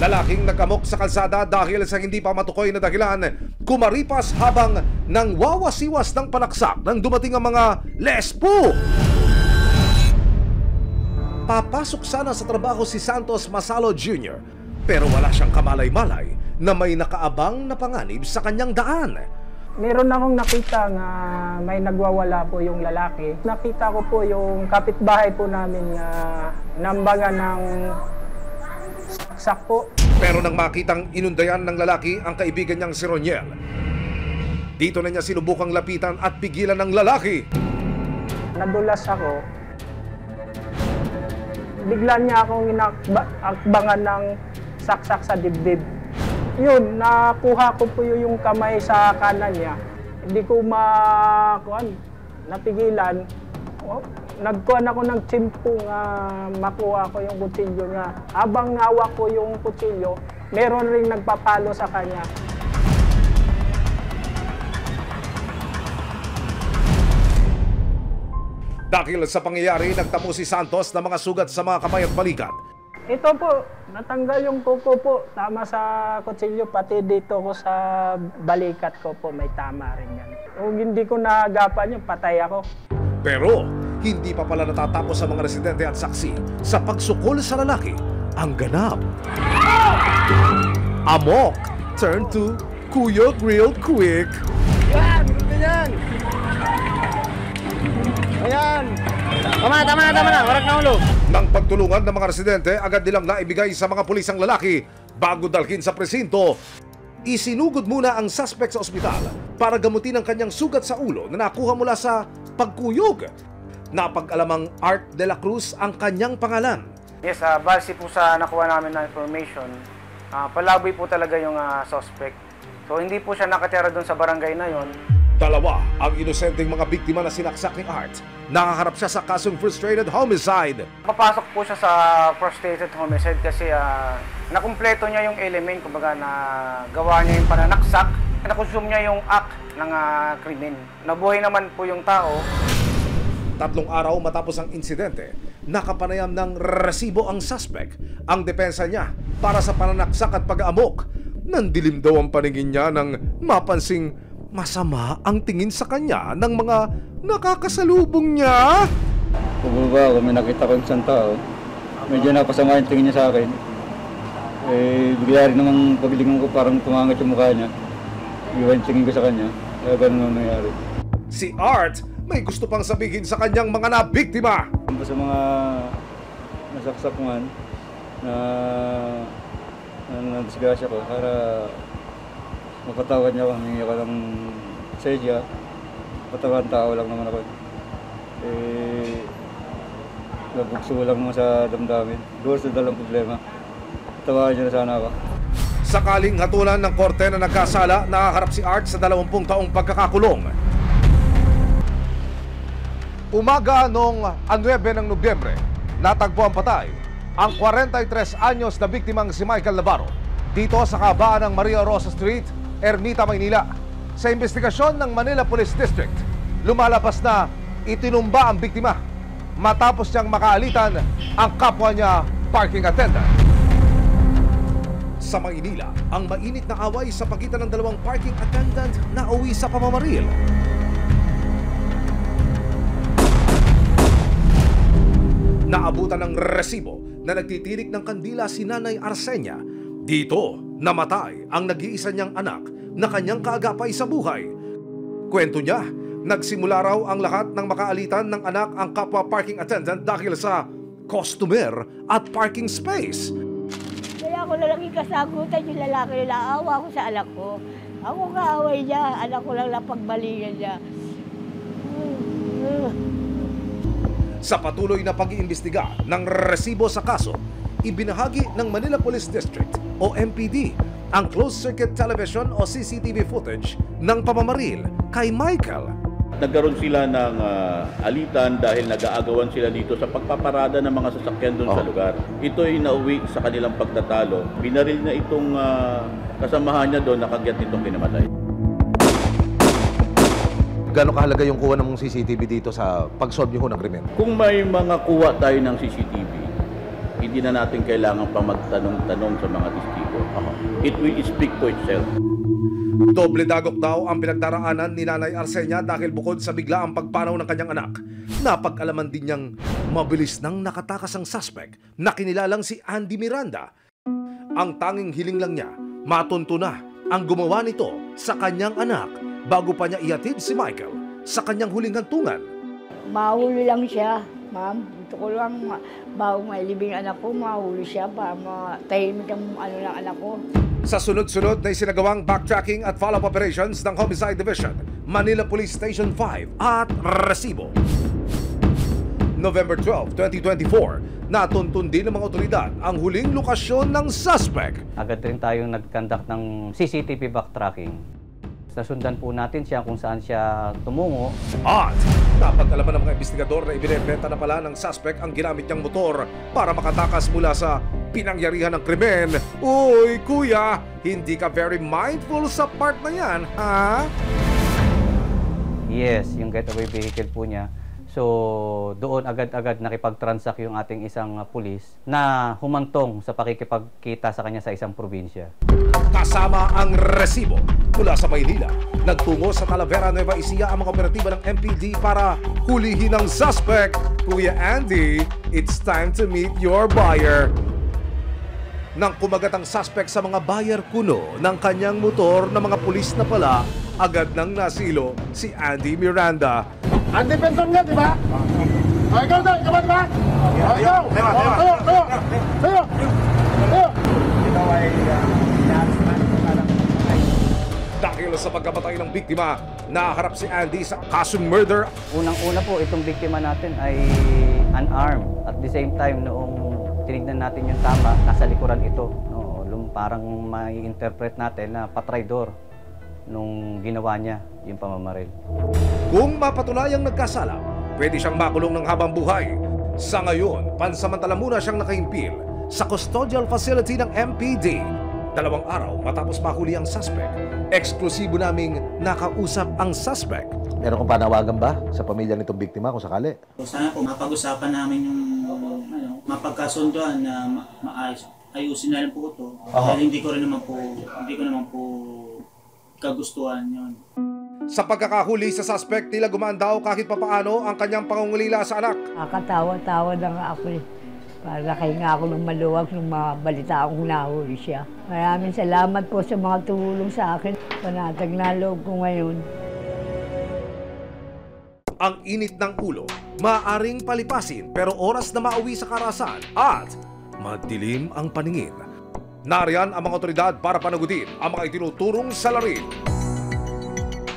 Lalaking nagkamok sa kalsada dahil sa hindi pa matukoy na dahilan, kumaripas habang nang wawasiwas ng panaksak nang dumating ang mga lespo. Papasok sana sa trabaho si Santos Masalo Jr. pero wala siyang kamalay-malay na may nakaabang na panganib sa kanyang daan. Meron akong nakita nga may nagwawala po yung lalaki. Nakita ko po yung kapitbahay po namin nga nambagan ng saksak po. Pero nang makitang inundayan ng lalaki ang kaibigan niyang si Roniel, dito na niya sinubukang lapitan at pigilan ng lalaki. Nadulas ako. Bigla niya akong inakbangan ng saksak sa dibdib. Yun, nakuha ko po yung kamay sa kanan niya. Hindi ko napigilan. Nagkuhan ako ng tsimpo nga makuha ko yung kutsilyo niya. Habang hawak ko yung kutsilyo, meron ring nagpapalo sa kanya. Dahil sa pangyayari, nagtamo si Santos ng mga sugat sa mga kamay at balikat. Ito po, natanggal yung kuko po. Tama sa kutsilyo, pati dito ko sa balikat ko po, may tama rin yan. Kung hindi ko naagapan yun, patay ako. Pero hindi pa pala natatapos sa mga residente at saksi sa pagsukol sa lalaki ang ganap. Amok turn to Kuya Grilled Quick. Yan! Yan! Ayan! Tama na! Warak na ulo! Nang pagtulungan ng mga residente, agad nilang naibigay sa mga pulis ang lalaki bago dalhin sa presinto. Isinugod muna ang suspect sa ospital para gamutin ang kanyang sugat sa ulo na nakuha mula sa pagkuyog. Napag-alamang Art de la Cruz ang kanyang pangalan. Yes, base po sa nakuha namin na information, palaboy po talaga yung suspect. So hindi po siya nakatira doon sa barangay na yon. Dalawa ang inosenteng mga biktima na sinaksak ni Art. Nakaharap siya sa kasong frustrated homicide. Papasok po siya sa frustrated homicide kasi nakumpleto niya yung element, kumbaga na gawa niya yung pananaksak, nakonsume niya yung act ng krimen. Nabuhay naman po yung tao. 3 araw matapos ang insidente, nakapanayam ng resibo ang suspect. Ang depensa niya para sa pananaksak at pag-aamok. Nandilim daw ang paningin niya nang mapansing masama ang tingin sa kanya ng mga nakakasalubong niya. Pababa ako, may nakita ko isang tao. Medyo napasama yung tingin niya sa akin. Bigla rin namang paglingon ko, parang tumangat yung mukha niya. Iwan yung tingin ko sa kanya. Kaya ganun ang nangyari. Si Art may gusto pang sabihin sa kanyang mga nabiktima. Sa mga nasaksak man na disgrasya ko, para mapatawad niya ako, humingi ako ng sedya. Patawad tao lang naman ako. Nabugso lang naman sa damdamin. Doon sa dalang problema. Tawagan niya na sana ako. Sakaling hatulan ng korte na nagkasala, nakaharap si Art sa 20 taong pagkakakulong. Umaga noong 9 ng Nobyembre, natagpo ang patay ang 43 anyos na biktimang si Michael Navarro dito sa kabaan ng Maria Rosa Street, Ermita, Maynila. Sa investigasyon ng Manila Police District, lumalabas na itinumba ang biktima matapos niyang makaalitan ang kapwa niya parking attendant. Sa Maynila, ang mainit na away sa pagitan ng dalawang parking attendant na uwi sa pamamaril. Naabutan ng resibo na nagtitirik ng kandila si Nanay Arsenia. Dito, namatay ang nag-iisa niyang anak na kanyang kaagapay sa buhay. Kwento niya, nagsimula raw ang lahat ng makaalitan ng anak ang kapwa parking attendant dahil sa customer at parking space. Kaya ako na lang ikasagutan yung lalaki na naawa ko sa anak ko. Ako kaaway niya, anak ko lang napagbalingan niya. Sa patuloy na pag-iimbestiga ng resibo sa kaso, ibinahagi ng Manila Police District o MPD ang closed-circuit television o CCTV footage ng pamamaril kay Michael. Nagkaroon sila ng alitan dahil nag-aagawan sila dito sa pagpaparada ng mga sasakyan doon sa lugar. Ito'y nauwi sa kanilang pagtatalo. Binaril na itong kasamahan niya doon, nakagyat itong kinamatay. Gano'ng kahalaga yung kuha ng CCTV dito sa pag-solve niyo ng krimen? Kung may mga kuha tayo ng CCTV, hindi na natin kailangan pa magtanong-tanong sa mga testigo. It will speak for itself. Doble dagok daw ang pinagdaraanan ni Nanay Arsenia dahil bukod sa biglaang pagpanaw ng kanyang anak, napag-alaman din niyang mabilis nang nakatakas ang suspect na kinilalang si Andy Miranda. Ang tanging hiling lang niya, matunto na ang gumawa nito sa kanyang anak bago pa niya ihatid si Michael sa kanyang huling hantungan. Mahuli lang siya, ma'am. Gusto ko lang, bago mailibing anak ko, mahuli siya para matahimik ang ng anak ko. Sa sunod-sunod na isinagawang backtracking at follow-up operations ng Homicide Division, Manila Police Station 5 at Recibo. November 12, 2024, natuntun din ng mga otoridad ang huling lokasyon ng suspect. Agad rin tayong nag-conduct ng CCTV backtracking. Nasundan po natin siya kung saan siya tumungo. At napag-alaman ng mga investigador na ibinebenta na pala ng suspect ang ginamit niyang motor para makatakas mula sa pinangyarihan ng krimen. Uy, kuya, hindi ka very mindful sa part na yan, ha? Yes, yung getaway vehicle po niya. So, doon agad-agad nakipag-transact yung ating isang pulis na humantong sa pakikipagkita sa kanya sa isang probinsya. Kasama ang Recibo mula sa Maynila, nagtungo sa Talavera, Nueva Ecija ang mga operatiba ng MPD para hulihin ang suspect. Kuya Andy, it's time to meet your buyer. Nang kumagat ang suspect sa mga buyer kuno ng kanyang motor na mga pulis na pala, agad nang nasilo si Andy Miranda. Andy Benson nga, di ba? O, ikaw daw, ikaw ba, di ba? O, ikaw! Tayo! Ikaw ay Dahil sa pagkamatay ng biktima, naharap si Andy sa kasong murder. Unang-una po, itong biktima natin ay unarmed. At the same time, noong tinignan natin yung tama, nasa likuran ito. No, parang may interpret natin na patraidor nung ginawa niya yung pamamaril. Kung mapatunayang nagkasala, pwede siyang makulong ng habang buhay. Sa ngayon, pansamantala muna siyang nakahimpil sa custodial facility ng MPD. 2 araw matapos mahuli ang suspect, eksklusibo naming nakausap ang suspect. Meron kong panawagan ba sa pamilya nitong biktima kung sakali? Sana po mapag-usapan namin yung mapagkasunduan na ayusin na lang po ito. Dahil hindi ko naman po kagustuhan yun. Sa pagkakahuli sa suspect, tila gumaan daw kahit papaano ang kanyang pangungulila sa anak. Nakakatawa-tawa na nga ako eh. Para kahinga ako ng maluwag nung mabalita akong nahuli siya. Maraming salamat po sa mga tumulong sa akin. Panatag na loob ko ngayon. Ang init ng ulo, maaaring palipasin pero oras na mauwi sa karasan at madilim ang paningin. Nariyan ang mga otoridad para panagutin ang mga itinuturong salarin.